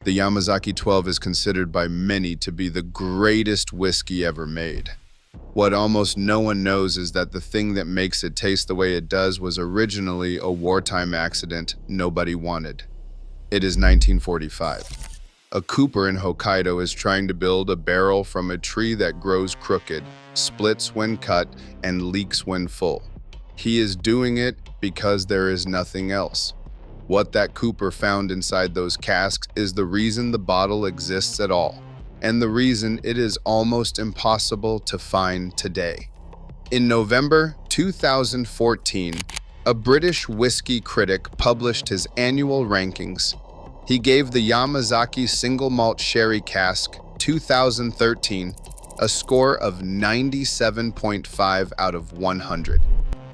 The Yamazaki 12 is considered by many to be the greatest whiskey ever made. What almost no one knows is that the thing that makes it taste the way it does was originally a wartime accident nobody wanted. It is 1945. A cooper in Hokkaido is trying to build a barrel from a tree that grows crooked, splits when cut, and leaks when full. He is doing it because there is nothing else. What that cooper found inside those casks is the reason the bottle exists at all, and the reason it is almost impossible to find today. In November 2014, a British whiskey critic published his annual rankings. He gave the Yamazaki Single Malt Sherry Cask 2013 a score of 97.5 out of 100.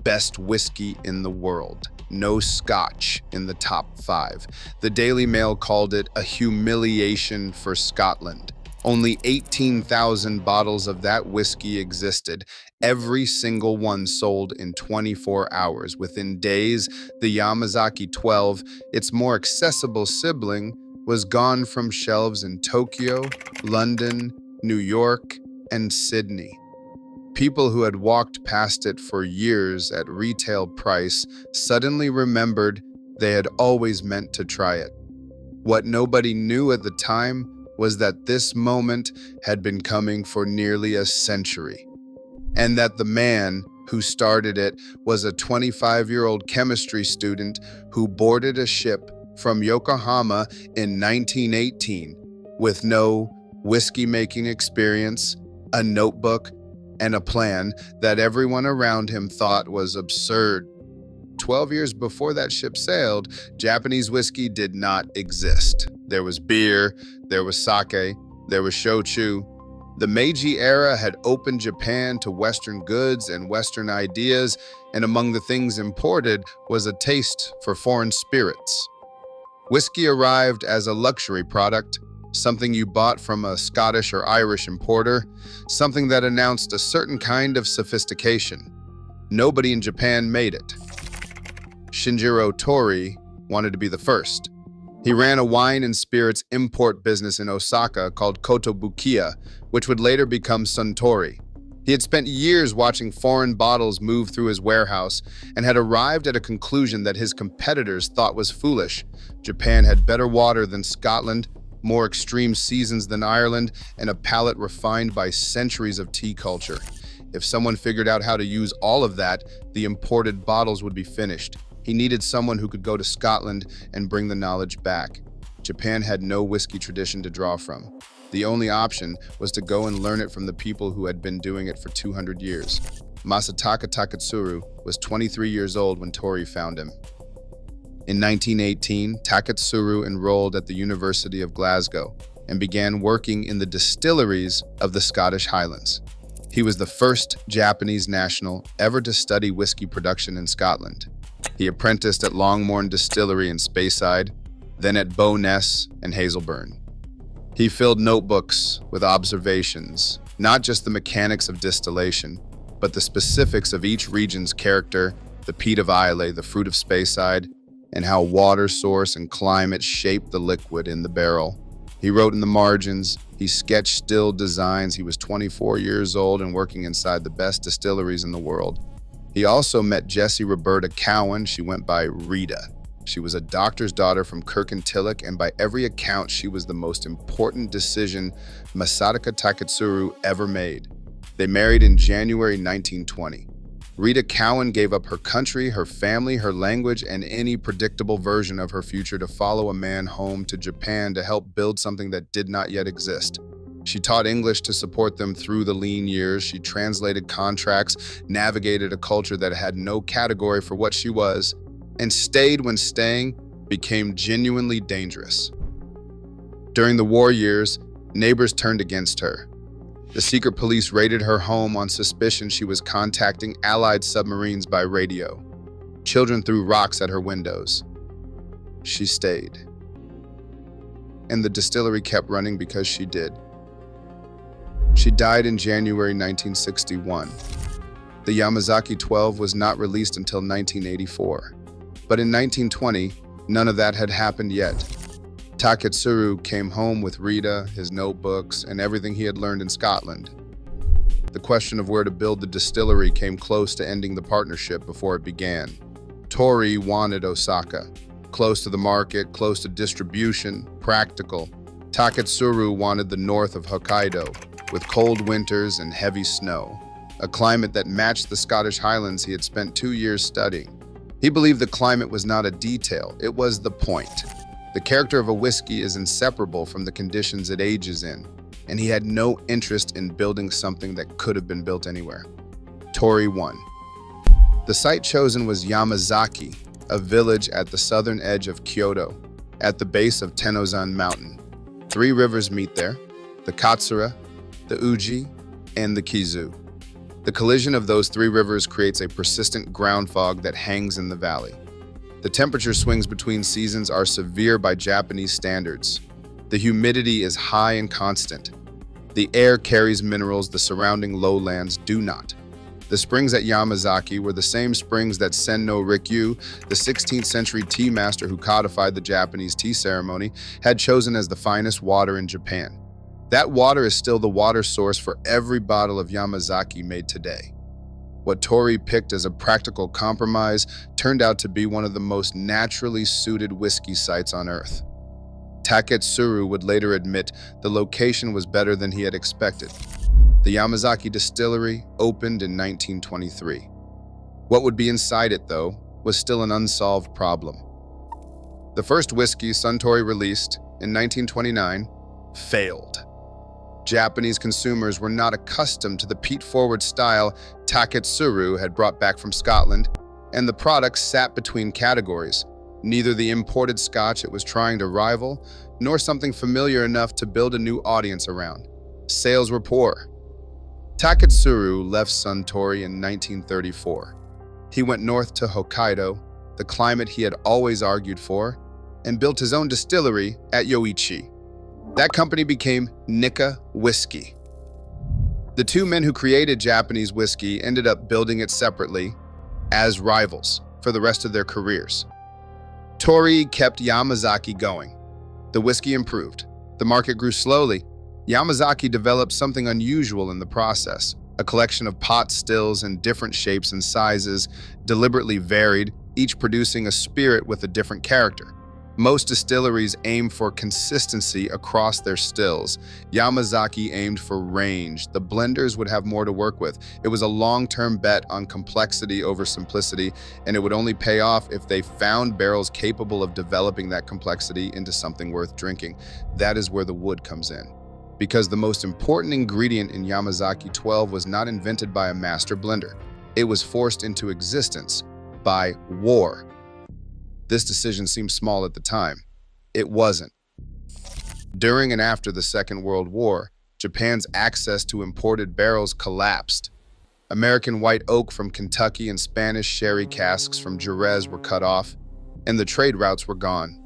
Best whiskey in the world. No Scotch in the top 5. The Daily Mail called it a humiliation for Scotland. Only 18,000 bottles of that whiskey existed. Every single one sold in 24 hours. Within days, the Yamazaki 12, its more accessible sibling, was gone from shelves in Tokyo, London, New York, and Sydney. People who had walked past it for years at retail price suddenly remembered they had always meant to try it. What nobody knew at the time was that this moment had been coming for nearly a century, and that the man who started it was a 25-year-old chemistry student who boarded a ship from Yokohama in 1918 with no whiskey-making experience, a notebook, and a plan that everyone around him thought was absurd. 12 years before that ship sailed, Japanese whiskey did not exist. There was beer, there was sake, there was shochu. The Meiji era had opened Japan to Western goods and Western ideas, and among the things imported was a taste for foreign spirits. Whiskey arrived as a luxury product, something you bought from a Scottish or Irish importer, something that announced a certain kind of sophistication. Nobody in Japan made it. Shinjiro Tori wanted to be the first. He ran a wine and spirits import business in Osaka called Kotobukiya, which would later become Suntory. He had spent years watching foreign bottles move through his warehouse and had arrived at a conclusion that his competitors thought was foolish. Japan had better water than Scotland, more extreme seasons than Ireland, and a palate refined by centuries of tea culture. If someone figured out how to use all of that, the imported bottles would be finished. He needed someone who could go to Scotland and bring the knowledge back. Japan had no whiskey tradition to draw from. The only option was to go and learn it from the people who had been doing it for 200 years. Masataka Taketsuru was 23 years old when Tori found him. In 1918, Taketsuru enrolled at the University of Glasgow and began working in the distilleries of the Scottish Highlands. He was the first Japanese national ever to study whiskey production in Scotland. He apprenticed at Longmorn Distillery in Speyside, then at Bowness and Hazelburn. He filled notebooks with observations, not just the mechanics of distillation, but the specifics of each region's character, the peat of Islay, the fruit of Speyside, and how water source and climate shaped the liquid in the barrel. He wrote in the margins, he sketched still designs. He was 24 years old and working inside the best distilleries in the world. He also met Jessie Roberta Cowan. She went by Rita. She was a doctor's daughter from Kirkintilloch, and by every account, she was the most important decision Masataka Taketsuru ever made. They married in January 1920. Rita Cowan gave up her country, her family, her language, and any predictable version of her future to follow a man home to Japan to help build something that did not yet exist. She taught English to support them through the lean years. She translated contracts, navigated a culture that had no category for what she was, and stayed when staying became genuinely dangerous. During the war years, neighbors turned against her. The secret police raided her home on suspicion she was contacting Allied submarines by radio. Children threw rocks at her windows. She stayed. And the distillery kept running because she did. She died in January 1961. The Yamazaki 12 was not released until 1984. But in 1920, none of that had happened yet. Taketsuru came home with Rita, his notebooks, and everything he had learned in Scotland. The question of where to build the distillery came close to ending the partnership before it began. Tori wanted Osaka, close to the market, close to distribution, practical. Taketsuru wanted the north of Hokkaido, with cold winters and heavy snow, a climate that matched the Scottish Highlands he had spent 2 years studying. He believed the climate was not a detail, it was the point. The character of a whiskey is inseparable from the conditions it ages in, and he had no interest in building something that could have been built anywhere. Tori won. The site chosen was Yamazaki, a village at the southern edge of Kyoto, at the base of Tenozan Mountain. 3 rivers meet there, the Katsura, the Uji, and the Kizu. The collision of those 3 rivers creates a persistent ground fog that hangs in the valley. The temperature swings between seasons are severe by Japanese standards. The humidity is high and constant. The air carries minerals the surrounding lowlands do not. The springs at Yamazaki were the same springs that Senno Rikyu, the 16th century tea master who codified the Japanese tea ceremony, had chosen as the finest water in Japan. That water is still the water source for every bottle of Yamazaki made today. What Tori picked as a practical compromise turned out to be one of the most naturally suited whiskey sites on earth. Taketsuru would later admit the location was better than he had expected. The Yamazaki distillery opened in 1923. What would be inside it, though, was still an unsolved problem. The first whiskey Suntory released in 1929 failed. Japanese consumers were not accustomed to the peat-forward style Taketsuru had brought back from Scotland, and the product sat between categories, neither the imported scotch it was trying to rival, nor something familiar enough to build a new audience around. Sales were poor. Taketsuru left Suntory in 1934. He went north to Hokkaido, the climate he had always argued for, and built his own distillery at Yoichi. That company became Nikka Whisky. The 2 men who created Japanese whiskey ended up building it separately as rivals for the rest of their careers. Tori kept Yamazaki going. The whiskey improved. The market grew slowly. Yamazaki developed something unusual in the process, a collection of pot stills in different shapes and sizes, deliberately varied, each producing a spirit with a different character. Most distilleries aim for consistency across their stills. Yamazaki aimed for range. The blenders would have more to work with. It was a long-term bet on complexity over simplicity, and it would only pay off if they found barrels capable of developing that complexity into something worth drinking. That is where the wood comes in. Because the most important ingredient in Yamazaki 12 was not invented by a master blender. It was forced into existence by war. This decision seemed small at the time. It wasn't. During and after the Second World War, Japan's access to imported barrels collapsed. American white oak from Kentucky and Spanish sherry casks from Jerez were cut off, and the trade routes were gone.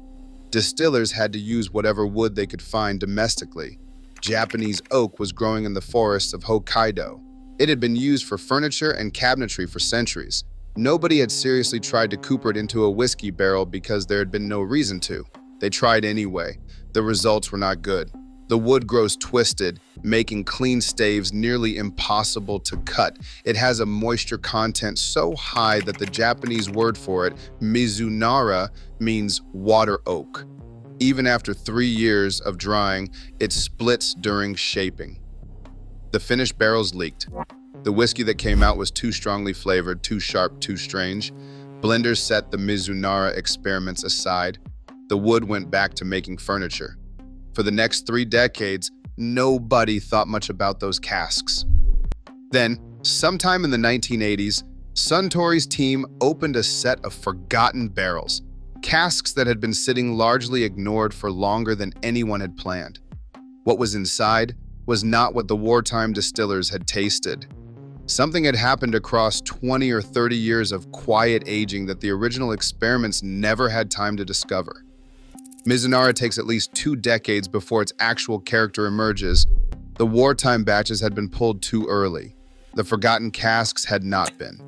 Distillers had to use whatever wood they could find domestically. Japanese oak was growing in the forests of Hokkaido. It had been used for furniture and cabinetry for centuries. Nobody had seriously tried to cooper it into a whiskey barrel because there had been no reason to. They tried anyway. The results were not good. The wood grows twisted, making clean staves nearly impossible to cut. It has a moisture content so high that the Japanese word for it, Mizunara, means water oak. Even after 3 years of drying, it splits during shaping. The finished barrels leaked. The whiskey that came out was too strongly flavored, too sharp, too strange. Blenders set the Mizunara experiments aside. The wood went back to making furniture. For the next 3 decades, nobody thought much about those casks. Then, sometime in the 1980s, Suntory's team opened a set of forgotten barrels, casks that had been sitting largely ignored for longer than anyone had planned. What was inside was not what the wartime distillers had tasted. Something had happened across 20 or 30 years of quiet aging that the original experiments never had time to discover. Mizunara takes at least 2 decades before its actual character emerges. The wartime batches had been pulled too early. The forgotten casks had not been.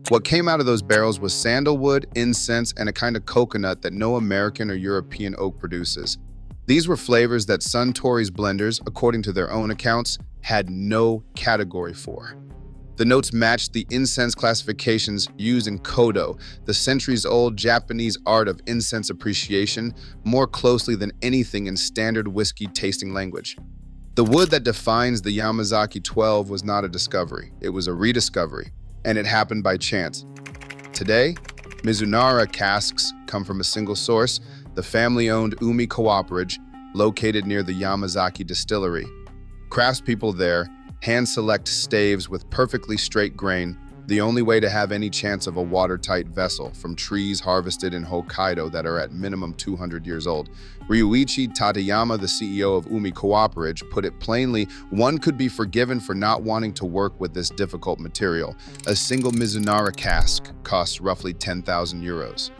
What came out of those barrels was sandalwood, incense, and a kind of coconut that no American or European oak produces. These were flavors that Suntory's blenders, according to their own accounts, had no category for. The notes matched the incense classifications used in Kodo, the centuries-old Japanese art of incense appreciation, more closely than anything in standard whiskey tasting language. The wood that defines the Yamazaki 12 was not a discovery, it was a rediscovery, and it happened by chance. Today, Mizunara casks come from a single source, the family-owned Umi Cooperage, located near the Yamazaki distillery. Craftspeople there hand-select staves with perfectly straight grain, the only way to have any chance of a watertight vessel from trees harvested in Hokkaido that are at minimum 200 years old. Ryuichi Tateyama, the CEO of Umi Cooperage, put it plainly, one could be forgiven for not wanting to work with this difficult material. A single Mizunara cask costs roughly 10,000 euros.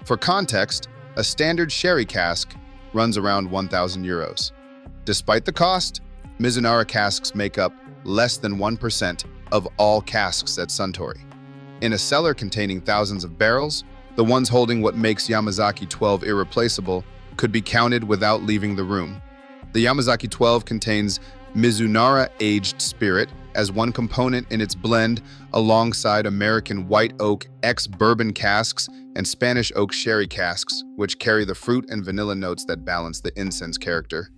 For context, a standard sherry cask runs around 1,000 euros. Despite the cost, Mizunara casks make up less than 1% of all casks at Suntory. In a cellar containing thousands of barrels, the ones holding what makes Yamazaki 12 irreplaceable could be counted without leaving the room. The Yamazaki 12 contains Mizunara aged spirit as one component in its blend alongside American white oak ex-bourbon casks and Spanish oak sherry casks, which carry the fruit and vanilla notes that balance the incense character.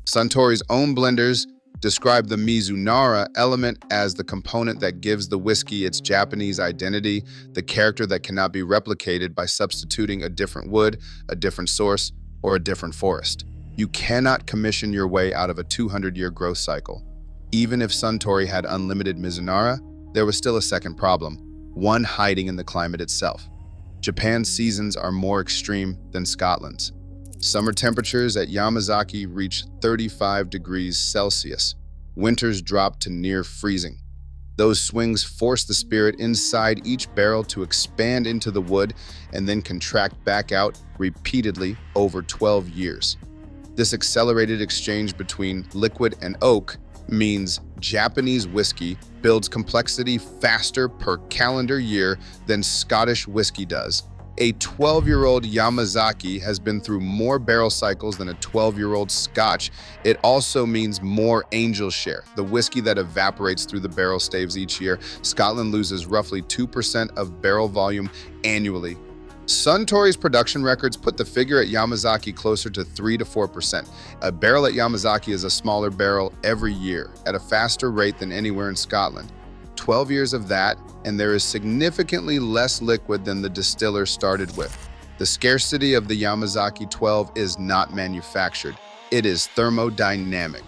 Suntory's own blenders describe the Mizunara element as the component that gives the whiskey its Japanese identity, the character that cannot be replicated by substituting a different wood, a different source, or a different forest. You cannot commission your way out of a 200-year growth cycle. Even if Suntory had unlimited Mizunara, there was still a second problem, one hiding in the climate itself. Japan's seasons are more extreme than Scotland's. Summer temperatures at Yamazaki reach 35 degrees Celsius. Winters drop to near freezing. Those swings force the spirit inside each barrel to expand into the wood and then contract back out repeatedly over 12 years. This accelerated exchange between liquid and oak means Japanese whiskey builds complexity faster per calendar year than Scottish whiskey does. A 12-year-old Yamazaki has been through more barrel cycles than a 12-year-old Scotch. It also means more angel share, the whiskey that evaporates through the barrel staves each year. Scotland loses roughly 2% of barrel volume annually. Suntory's production records put the figure at Yamazaki closer to 3 to 4%. A barrel at Yamazaki is a smaller barrel every year, at a faster rate than anywhere in Scotland. 12 years of that, and there is significantly less liquid than the distiller started with. The scarcity of the Yamazaki 12 is not manufactured. It is thermodynamic.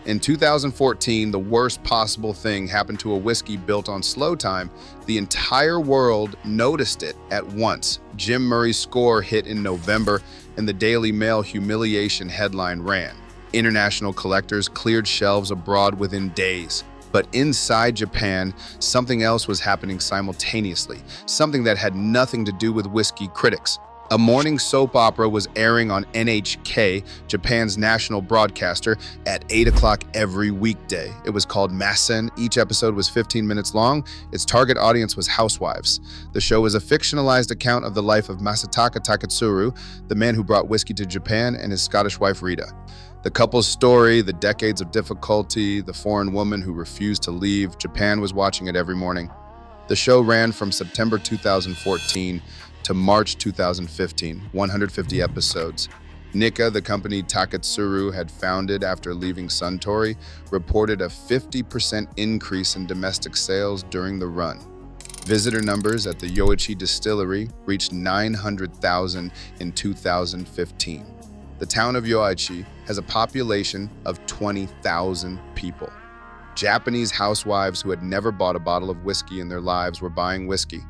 In 2014, the worst possible thing happened to a whiskey built on slow time. The entire world noticed it at once. Jim Murray's score hit in November, and the Daily Mail humiliation headline ran. International collectors cleared shelves abroad within days. But inside Japan, something else was happening simultaneously, something that had nothing to do with whiskey critics. A morning soap opera was airing on NHK, Japan's national broadcaster, at 8 o'clock every weekday. It was called Masen. Each episode was 15 minutes long. Its target audience was housewives. The show was a fictionalized account of the life of Masataka Taketsuru, the man who brought whiskey to Japan, and his Scottish wife Rita. The couple's story, the decades of difficulty, the foreign woman who refused to leave, Japan was watching it every morning. The show ran from September 2014 to March 2015, 150 episodes. Nikka, the company Taketsuru had founded after leaving Suntory, reported a 50% increase in domestic sales during the run. Visitor numbers at the Yoichi distillery reached 900,000 in 2015. The town of Yoichi has a population of 20,000 people. Japanese housewives who had never bought a bottle of whiskey in their lives were buying whiskey.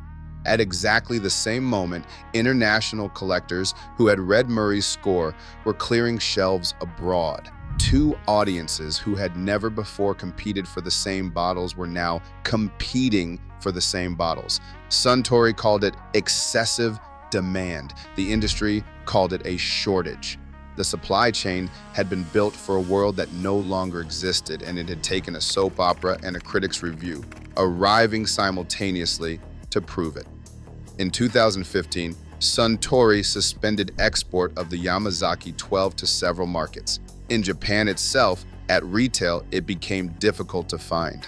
At exactly the same moment, international collectors who had read Murray's score were clearing shelves abroad. Two audiences who had never before competed for the same bottles were now competing for the same bottles. Suntory called it excessive demand. The industry called it a shortage. The supply chain had been built for a world that no longer existed, and it had taken a soap opera and a critic's review, arriving simultaneously to prove it. In 2015, Suntory suspended export of the Yamazaki 12 to several markets. In Japan itself, at retail, it became difficult to find.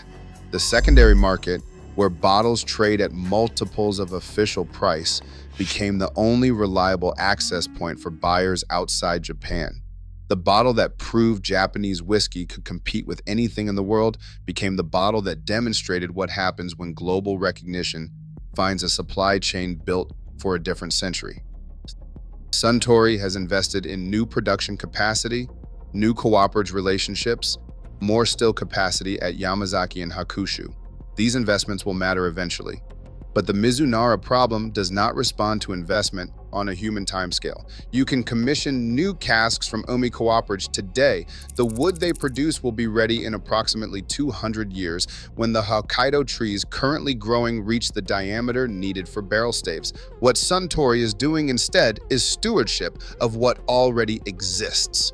The secondary market, where bottles trade at multiples of official price, became the only reliable access point for buyers outside Japan. The bottle that proved Japanese whiskey could compete with anything in the world became the bottle that demonstrated what happens when global recognition finds a supply chain built for a different century. Suntory has invested in new production capacity, new cooperative relationships, more still capacity at Yamazaki and Hakushu. These investments will matter eventually. But the Mizunara problem does not respond to investment on a human timescale. You can commission new casks from Omi Cooperative today. The wood they produce will be ready in approximately 200 years when the Hokkaido trees currently growing reach the diameter needed for barrel staves. What Suntory is doing instead is stewardship of what already exists.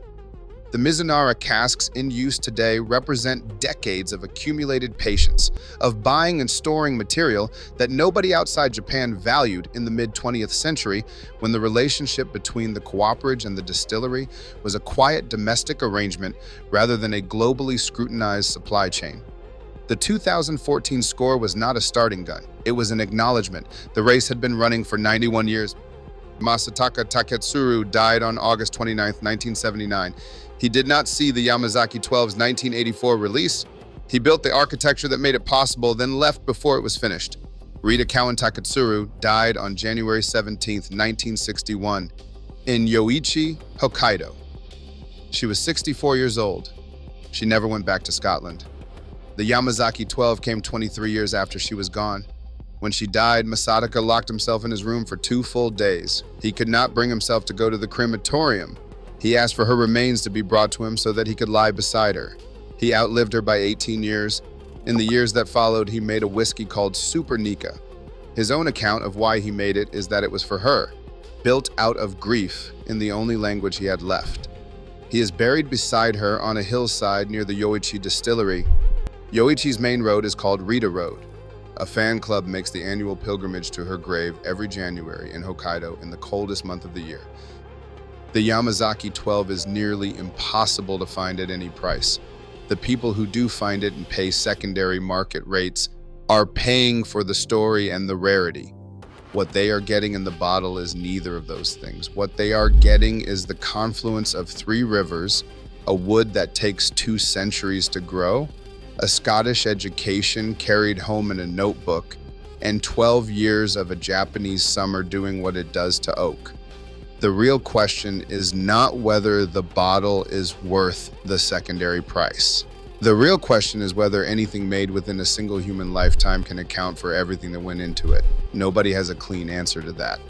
The Mizunara casks in use today represent decades of accumulated patience, of buying and storing material that nobody outside Japan valued in the mid-20th century when the relationship between the cooperage and the distillery was a quiet domestic arrangement rather than a globally scrutinized supply chain. The 2014 score was not a starting gun. It was an acknowledgement. The race had been running for 91 years. Masataka Taketsuru died on August 29, 1979. He did not see the Yamazaki 12's 1984 release. He built the architecture that made it possible, then left before it was finished. Rita Cowan Taketsuru died on January 17, 1961, in Yoichi, Hokkaido. She was 64 years old. She never went back to Scotland. The Yamazaki 12 came 23 years after she was gone. When she died, Masataka locked himself in his room for 2 full days. He could not bring himself to go to the crematorium. He asked for her remains to be brought to him so that he could lie beside her. He outlived her by 18 years. In the years that followed, he made a whiskey called Super Nika. His own account of why he made it is that it was for her, built out of grief in the only language he had left. He is buried beside her on a hillside near the Yoichi distillery. Yoichi's main road is called Rita Road. A fan club makes the annual pilgrimage to her grave every January in Hokkaido in the coldest month of the year. The Yamazaki 12 is nearly impossible to find at any price. The people who do find it and pay secondary market rates are paying for the story and the rarity. What they are getting in the bottle is neither of those things. What they are getting is the confluence of 3 rivers, a wood that takes 2 centuries to grow, a Scottish education carried home in a notebook, and 12 years of a Japanese summer doing what it does to oak. The real question is not whether the bottle is worth the secondary price. The real question is whether anything made within a single human lifetime can account for everything that went into it. Nobody has a clean answer to that.